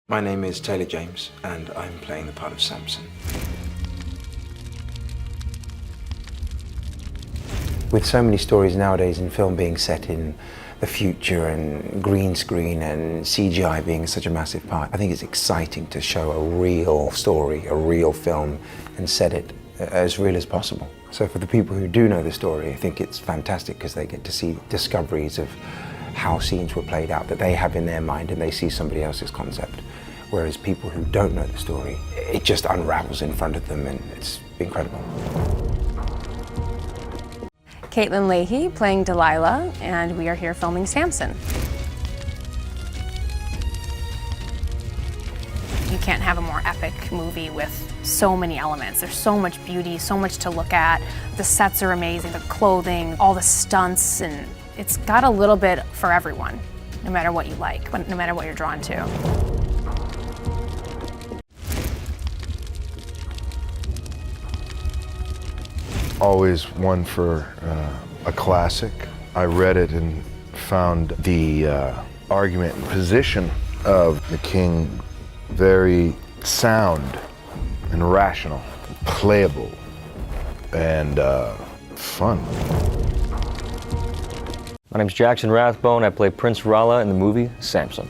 My name is Taylor James, and I'm playing the part of Samson. With so many stories nowadays in film being set in the future and green screen and CGI being such a massive part, I think it's exciting to show a real story, a real film, and set it as real as possible. So for the people who do know the story, I think it's fantastic because they get to see discoveries of how scenes were played out that they have in their mind and they see somebody else's concept. Whereas people who don't know the story, it just unravels in front of them and it's incredible. Leahy playing Delilah, and we are here filming Samson. You can't have a more epic movie with so many elements. There's so much beauty, so much to look at. The sets are amazing, the clothing, all the stunts, and it's got a little bit for everyone, no matter what you like, no matter what you're drawn to. Always one for a classic. I read it and found the argument and position of the king very sound and rational, playable, and fun. My name's Jackson Rathbone. I play Prince Rala in the movie Samson.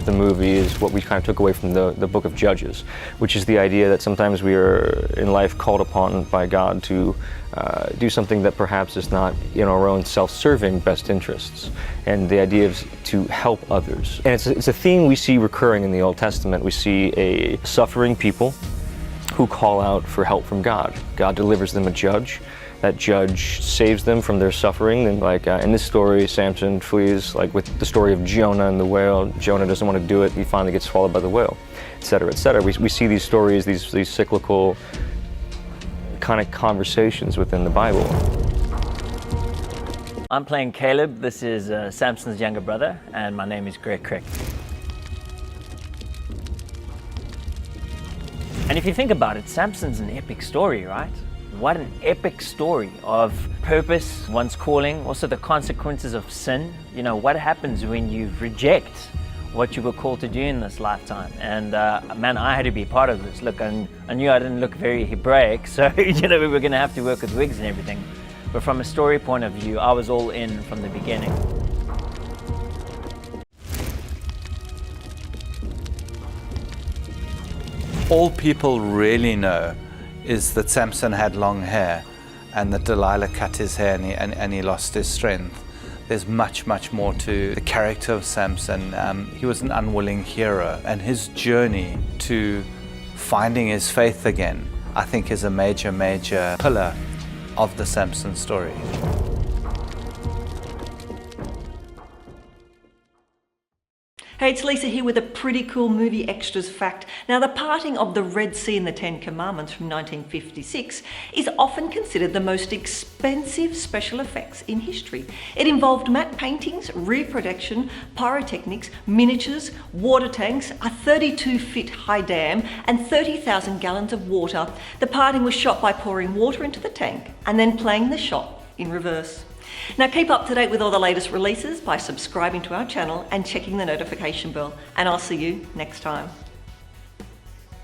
The movie is what we kind of took away from the book of Judges, which is the idea that sometimes we are in life called upon by God to do something that perhaps is not in our own self-serving best interests. And the idea is to help others. And it's a theme we see recurring in the Old Testament. We see a suffering people who call out for help from God. God delivers them a judge. That judge saves them from their suffering. And like in this story, Samson flees, like with the story of Jonah and the whale. Jonah doesn't want to do it. He finally gets swallowed by the whale, et cetera, et cetera. We see these stories, these cyclical kind of conversations within the Bible. I'm playing Caleb. This is Samson's younger brother, and my name is Kriek. And if you think about it, Samson's an epic story, right? What an epic story of purpose, one's calling, also the consequences of sin. You know, what happens when you reject what you were called to do in this lifetime. And man, I had to be part of this. Look, I knew I didn't look very Hebraic, so you know, we were gonna have to work with wigs and everything. But from a story point of view, I was all in from the beginning. All people really know is that Samson had long hair and that Delilah cut his hair and he lost his strength. There's much, much more to the character of Samson. He was an unwilling hero, and his journey to finding his faith again, I think, is a major, major pillar of the Samson story. Hey, it's Lisa here with a pretty cool movie extras fact. Now, the parting of the Red Sea and the Ten Commandments from 1956 is often considered the most expensive special effects in history. It involved matte paintings, reproduction, pyrotechnics, miniatures, water tanks, a 32-foot high dam, and 30,000 gallons of water. The parting was shot by pouring water into the tank and then playing the shot in reverse. Now, keep up to date with all the latest releases by subscribing to our channel and checking the notification bell, and I'll see you next time.